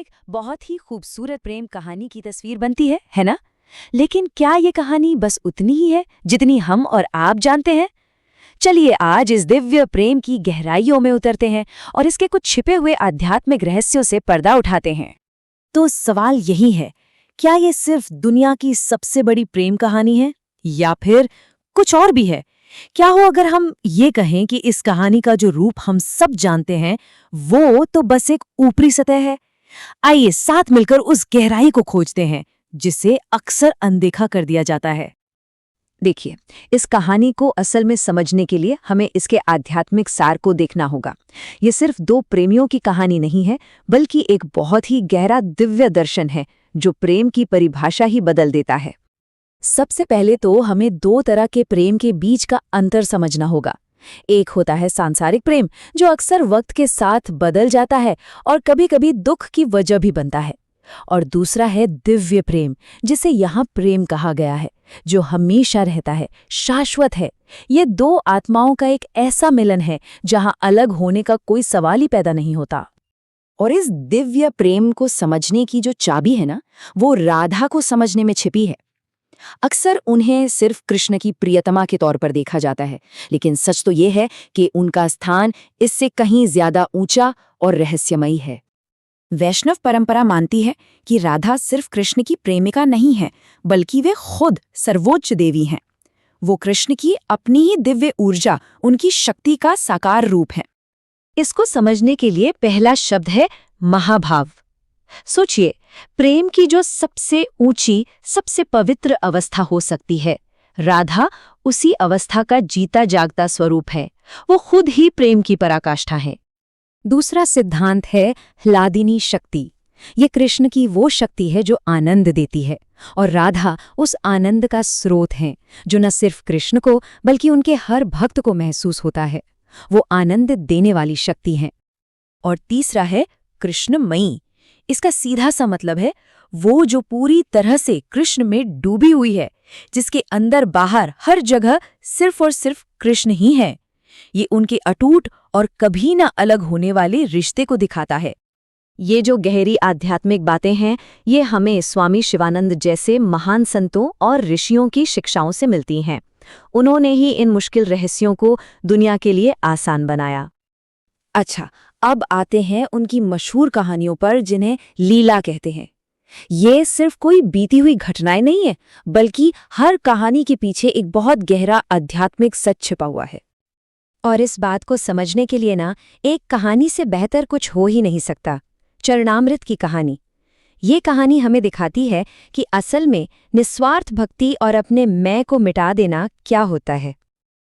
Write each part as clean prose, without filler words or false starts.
एक बहुत ही खूबसूरत प्रेम कहानी की तस्वीर बनती है ना? लेकिन क्या ये कहानी बस उतनी ही है जितनी हम और आप जानते हैं? चलिए आज इस दिव्य प्रेम की गहराइयों में उतरते हैं और इसके कुछ छिपे हुए आध्यात्मिक रहस्यों से पर्दा उठाते हैं। तो सवाल यही है, क्या ये सिर्फ दुनिया की सबसे बड़ी प्रेम कहानी है या फिर कुछ और भी है? क्या हो अगर हम ये कहें कि इस कहानी का जो रूप हम सब जानते हैं वो तो बस एक ऊपरी सतह है? आइए साथ मिलकर उस गहराई को खोजते हैं जिसे अक्सर अनदेखा कर दिया जाता है। देखिए, इस कहानी को असल में समझने के लिए हमें इसके आध्यात्मिक सार को देखना होगा। ये सिर्फ दो प्रेमियों की कहानी नहीं है, बल्कि एक बहुत ही गहरा दिव्य दर्शन है जो प्रेम की परिभाषा ही बदल देता है। सबसे पहले तो हमें दो तरह के प्रेम के बीच का अंतर समझना होगा। एक होता है सांसारिक प्रेम, जो अक्सर वक्त के साथ बदल जाता है और कभी-कभी दुख की वजह भी बनता है। और दूसरा है दिव्य प्रेम, जिसे यहाँ प्रेम कहा गया है, जो हमेशा रहता है, शाश्वत है। ये दो आत्माओं का एक ऐसा मिलन है जहाँ अलग होने का कोई सवाल ही पैदा नहीं होता। और इस दिव्य प्रेम को समझने की जो चाबी है ना, वो राधा को समझने में छिपी है। अक्सर उन्हें सिर्फ कृष्ण की प्रियतमा के तौर पर देखा जाता है, लेकिन सच तो ये है कि उनका स्थान इससे कहीं ज्यादा ऊंचा और रहस्यमयी है। वैष्णव परंपरा मानती है कि राधा सिर्फ कृष्ण की प्रेमिका नहीं है, बल्कि वे खुद सर्वोच्च देवी हैं। वो कृष्ण की अपनी ही दिव्य ऊर्जा, उनकी शक्ति का साकार रूप है। इसको समझने के लिए पहला शब्द है महाभाव। सोचिए, प्रेम की जो सबसे ऊंची, सबसे पवित्र अवस्था हो सकती है, राधा उसी अवस्था का जीता जागता स्वरूप है। वो खुद ही प्रेम की पराकाष्ठा है। दूसरा सिद्धांत है ह्लादिनी शक्ति। ये कृष्ण की वो शक्ति है जो आनंद देती है, और राधा उस आनंद का स्रोत है जो न सिर्फ कृष्ण को बल्कि उनके हर भक्त को महसूस होता है। वो आनंद देने वाली शक्ति है। और तीसरा है कृष्णमयी। इसका सीधा सा मतलब है वो जो पूरी तरह से कृष्ण में डूबी हुई है, जिसके अंदर बाहर हर जगह सिर्फ और सिर्फ कृष्ण ही है। ये उनके अटूट और कभी ना अलग होने वाले रिश्ते को दिखाता है। ये जो गहरी आध्यात्मिक बातें हैं, ये हमें स्वामी शिवानंद जैसे महान संतों और ऋषियों की शिक्षाओं से मिलती हैं। उन्होंने ही इन मुश्किल रहस्यों को दुनिया के लिए आसान बनाया। अच्छा, अब आते हैं उनकी मशहूर कहानियों पर, जिन्हें लीला कहते हैं। ये सिर्फ कोई बीती हुई घटनाएं नहीं है, बल्कि हर कहानी के पीछे एक बहुत गहरा आध्यात्मिक सच छिपा हुआ है। और इस बात को समझने के लिए ना, एक कहानी से बेहतर कुछ हो ही नहीं सकता। चरणामृत की कहानी। ये कहानी हमें दिखाती है कि असल में निस्वार्थ भक्ति और अपने मैं को मिटा देना क्या होता है।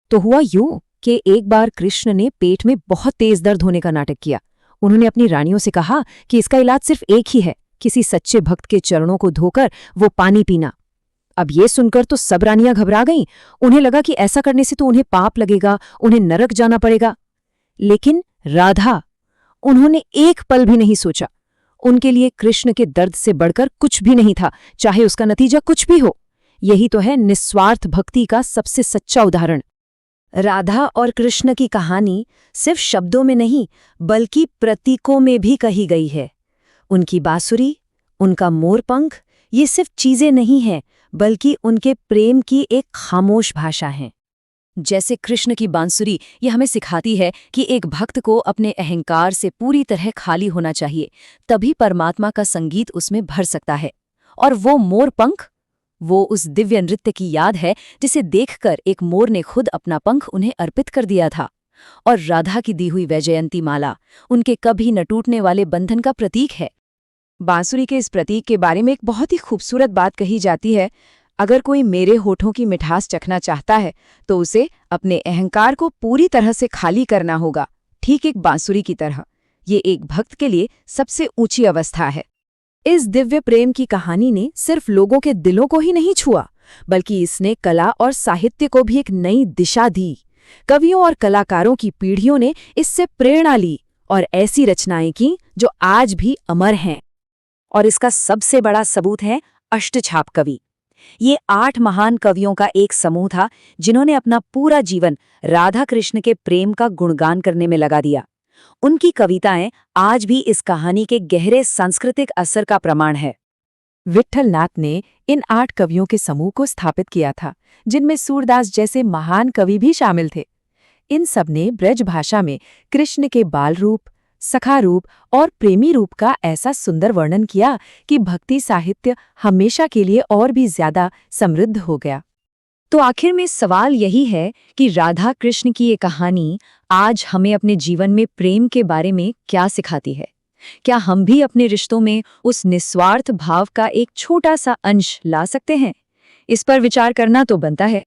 तो हुआ यूं कि एक बार कृष्ण ने पेट में बहुत तेज दर्द होने का नाटक किया। उन्होंने अपनी रानियों से कहा कि इसका इलाज सिर्फ एक ही है, किसी सच्चे भक्त के चरणों को धोकर वो पानी पीना। अब ये सुनकर तो सब रानियां घबरा गईं। उन्हें लगा कि ऐसा करने से तो उन्हें पाप लगेगा, उन्हें नरक जाना पड़ेगा। लेकिन राधा, उन्होंने एक पल भी नहीं सोचा। उनके लिए कृष्ण के दर्द से बढ़कर कुछ भी नहीं था, चाहे उसका नतीजा कुछ भी हो। यही तो है निस्वार्थ भक्ति का सबसे सच्चा उदाहरण। राधा और कृष्ण की कहानी सिर्फ शब्दों में नहीं, बल्कि प्रतीकों में भी कही गई है। उनकी बांसुरी, उनका मोरपंख, ये सिर्फ चीजें नहीं हैं, बल्कि उनके प्रेम की एक खामोश भाषा है। जैसे कृष्ण की बांसुरी, ये हमें सिखाती है कि एक भक्त को अपने अहंकार से पूरी तरह खाली होना चाहिए, तभी परमात्मा का संगीत उसमें भर सकता है। और वो मोरपंख, वो उस दिव्य नृत्य की याद है जिसे देखकर एक मोर ने खुद अपना पंख उन्हें अर्पित कर दिया था। और राधा की दी हुई वैजयंती माला, उनके कभी न टूटने वाले बंधन का प्रतीक है। बांसुरी के इस प्रतीक के बारे में एक बहुत ही खूबसूरत बात कही जाती है। अगर कोई मेरे होठों की मिठास चखना चाहता है तो उसे अपने अहंकार को पूरी तरह से खाली करना होगा, ठीक एक बांसुरी की तरह। ये एक भक्त के लिए सबसे ऊंची अवस्था है। इस दिव्य प्रेम की कहानी ने सिर्फ लोगों के दिलों को ही नहीं छुआ, बल्कि इसने कला और साहित्य को भी एक नई दिशा दी। कवियों और कलाकारों की पीढ़ियों ने इससे प्रेरणा ली और ऐसी रचनाएं की जो आज भी अमर हैं। और इसका सबसे बड़ा सबूत है अष्टछाप कवि। ये 8 महान कवियों का एक समूह था जिन्होंने अपना पूरा जीवन राधा कृष्ण के प्रेम का गुणगान करने में लगा दिया। उनकी कविताएं आज भी इस कहानी के गहरे सांस्कृतिक असर का प्रमाण है। विट्ठलनाथ ने इन 8 कवियों के समूह को स्थापित किया था, जिनमें सूरदास जैसे महान कवि भी शामिल थे। इन सब ने ब्रज भाषा में कृष्ण के बाल रूप, सखा रूप और प्रेमी रूप का ऐसा सुंदर वर्णन किया कि भक्ति साहित्य हमेशा के लिए और भी ज्यादा समृद्ध हो गया। तो आखिर में सवाल यही है कि राधा कृष्ण की ये कहानी आज हमें अपने जीवन में प्रेम के बारे में क्या सिखाती है? क्या हम भी अपने रिश्तों में उस निस्वार्थ भाव का एक छोटा सा अंश ला सकते हैं? इस पर विचार करना तो बनता है।